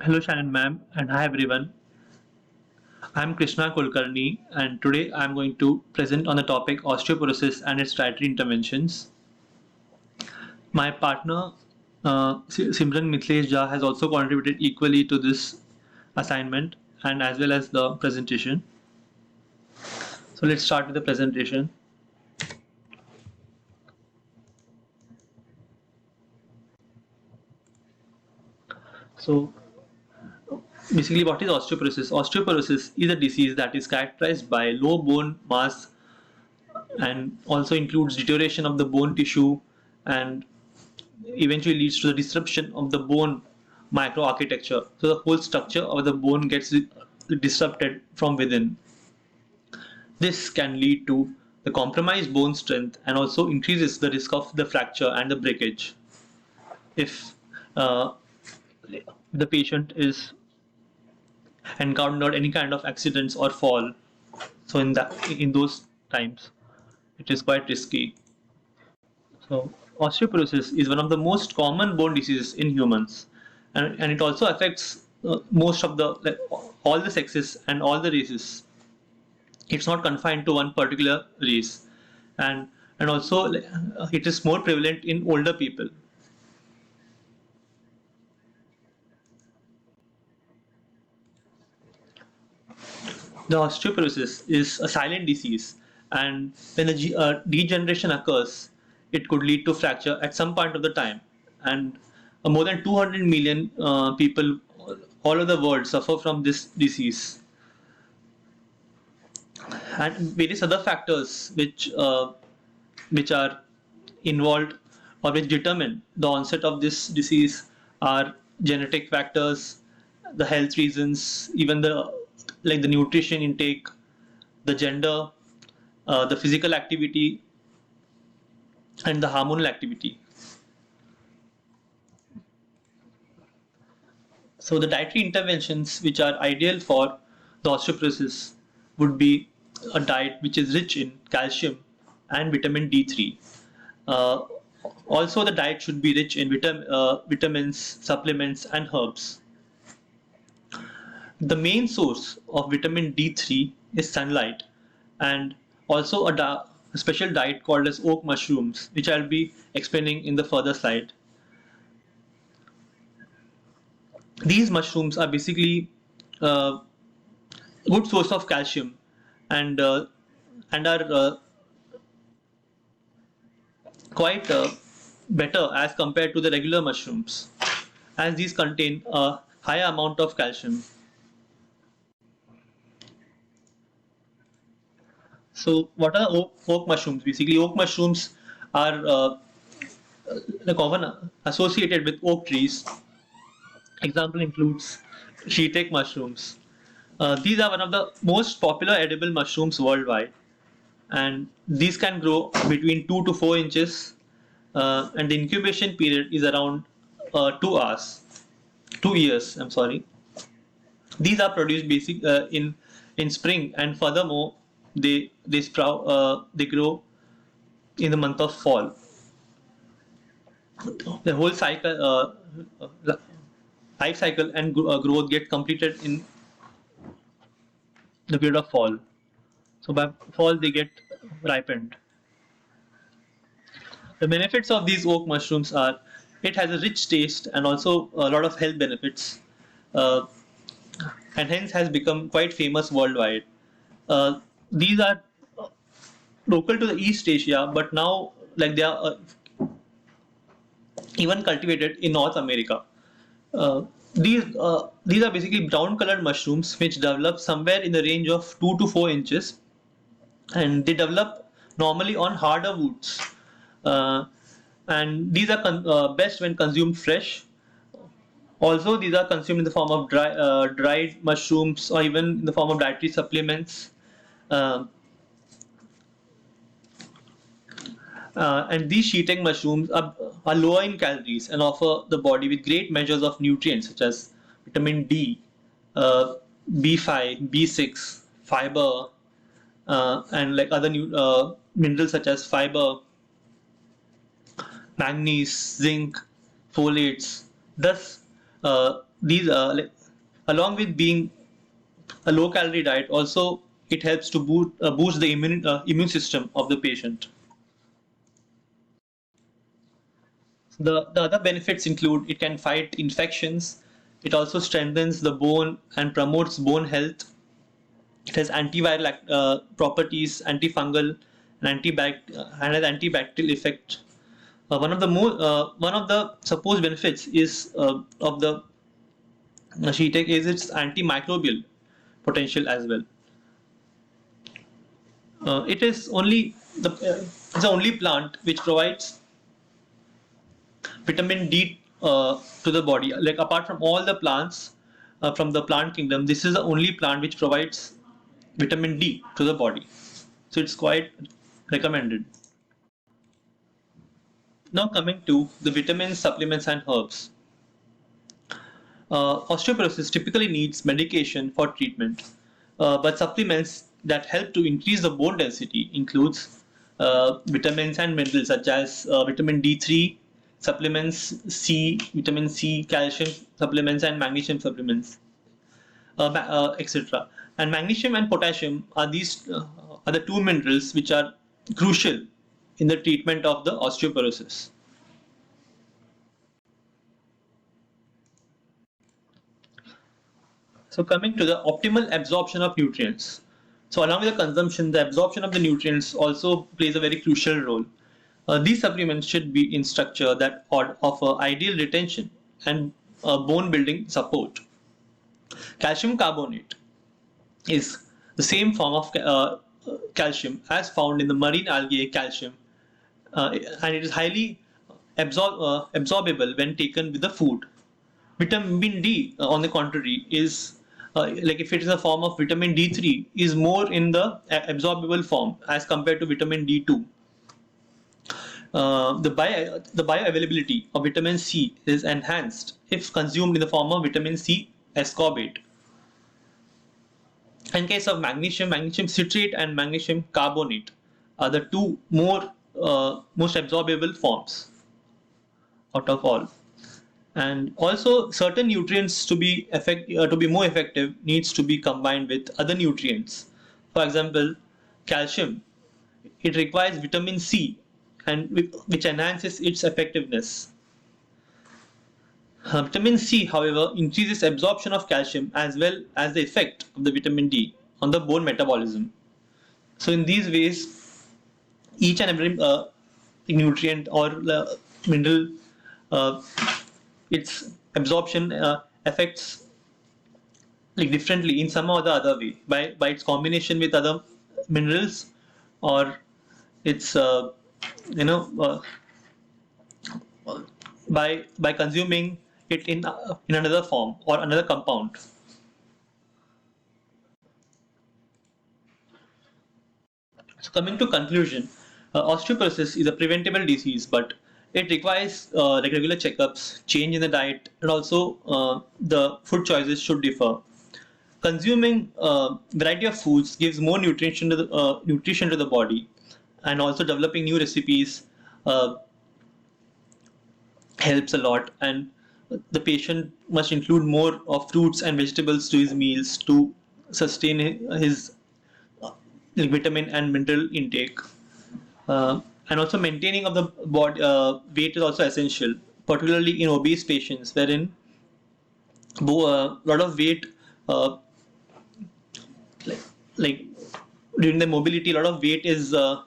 Hello Shannon ma'am and hi everyone. I'm Krishna Kulkarni and today I'm going to present on the topic osteoporosis and its dietary interventions. My partner Simran Mitlesh Jha has also contributed equally to this assignment and as well as the presentation. So let's start with the presentation. So basically what is osteoporosis? Osteoporosis is a disease that is characterized by low bone mass and also includes deterioration of the bone tissue and eventually leads to the disruption of the bone microarchitecture. So the whole structure of the bone gets disrupted from within. This can lead to the compromised bone strength and also increases the risk of the fracture and the breakage if uh, the patient is encountered any kind of accidents or fall. So in those times, it is quite risky. So, osteoporosis is one of the most common bone diseases in humans, and it also affects most of the like, all the sexes and all the races. It's not confined to one particular race, and also it is more prevalent in older people. The osteoporosis is a silent disease, and when the degeneration occurs, it could lead to fracture at some point of the time. And more than 200 million people all over the world suffer from this disease, and various other factors which are involved or which determine the onset of this disease are genetic factors, the health reasons, even the nutrition intake, the gender, the physical activity, and the hormonal activity. So the dietary interventions which are ideal for the osteoporosis would be a diet which is rich in calcium and vitamin D3. Uh, Also, the diet should be rich in vitamins, supplements, and herbs. The main source of vitamin D3 is sunlight, and also a special diet called as oak mushrooms, which I'll be explaining in the further slide. These mushrooms are basically a good source of calcium and are quite better as compared to the regular mushrooms, as these contain a higher amount of calcium. So, what are oak mushrooms? Basically, oak mushrooms are common associated with oak trees. Example includes shiitake mushrooms. These are one of the most popular edible mushrooms worldwide, and these can grow between 2 to 4 inches, and the incubation period is around 2 hours, 2 years. I'm sorry. These are produced in spring, and furthermore, they grow in the month of fall. The whole cycle, life cycle, and growth get completed in the period of fall. So by fall, they get ripened. The benefits of these oak mushrooms are it has a rich taste and also a lot of health benefits, uh, and hence has become quite famous worldwide. These are local to the East Asia, but now like they are even cultivated in North America. These are basically brown colored mushrooms which develop somewhere in the range of 2 to 4 inches, and they develop normally on harder woods. Uh, and these are best when consumed fresh. Also, these are consumed in the form of dried mushrooms or even in the form of dietary supplements. Uh, and these sheeting mushrooms are lower in calories and offer the body with great measures of nutrients such as vitamin D, uh, B5, B6, fiber, and like other minerals such as fiber, manganese, zinc, folates. Thus, these along with being a low calorie diet, also it helps to boost the immune system of the patient. The other benefits include it can fight infections, it also strengthens the bone and promotes bone health. It has antiviral properties, antifungal, and has antibacterial effect. One of the supposed benefits is of the Sheetek is its antimicrobial potential as well. It is only it's the only plant which provides vitamin D to the body. Like apart from all the plants from the plant kingdom, this is the only plant which provides vitamin D to the body. So it's quite recommended. Now coming to the vitamins, supplements, and herbs. Osteoporosis typically needs medication for treatment, but supplements that help to increase the bone density includes vitamins and minerals such as vitamin D3 supplements, vitamin C, calcium supplements, and magnesium supplements, etc. And magnesium and potassium are the two minerals which are crucial in the treatment of the osteoporosis. So coming to the optimal absorption of nutrients. So along with the consumption, the absorption of the nutrients also plays a very crucial role. These supplements should be in structure that offer ideal retention and bone building support. Calcium carbonate is the same form of calcium as found in the marine algae calcium, and it is highly absorbable when taken with the food. Vitamin D, on the contrary, is like if it is a form of vitamin D3, is more in the absorbable form as compared to vitamin D2. The bioavailability of vitamin C is enhanced if consumed in the form of vitamin C ascorbate. In case of magnesium, magnesium citrate and magnesium carbonate are the two most absorbable forms out of all. And also certain nutrients to be more effective needs to be combined with other nutrients. For example, calcium, it requires vitamin C and which enhances its effectiveness. Vitamin C, however, increases absorption of calcium as well as the effect of the vitamin D on the bone metabolism. So in these ways, each and every nutrient or mineral, its absorption affects like differently in some or the other way by its combination with other minerals, or its you know by consuming it in another form or another compound. So coming to conclusion, osteoporosis is a preventable disease, but it requires like regular checkups, change in the diet, and also the food choices should differ. Consuming variety of foods gives more nutrition to the body, and also developing new recipes helps a lot. And the patient must include more of fruits and vegetables to his meals to sustain his vitamin and mineral intake. And also maintaining of the body weight is also essential, particularly in obese patients, wherein a lot of weight, like, like during the mobility, a lot of weight is you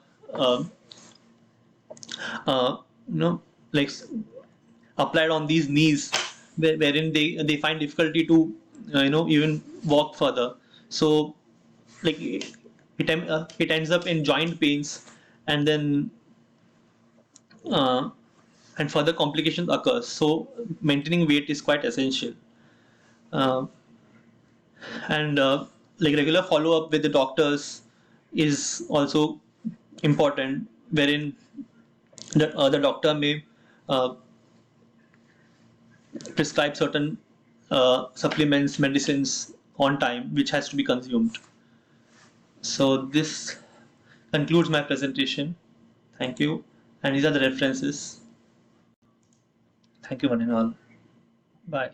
know like applied on these knees, wherein they find difficulty to even walk further. So like it ends up in joint pains, and then and further complications occurs. So maintaining weight is quite essential, uh, and like regular follow up with the doctors is also important, wherein the doctor may uh, prescribe certain supplements, medicines on time, which has to be consumed. So this concludes my presentation. Thank you. And these are the references. Thank you, one and all. Bye.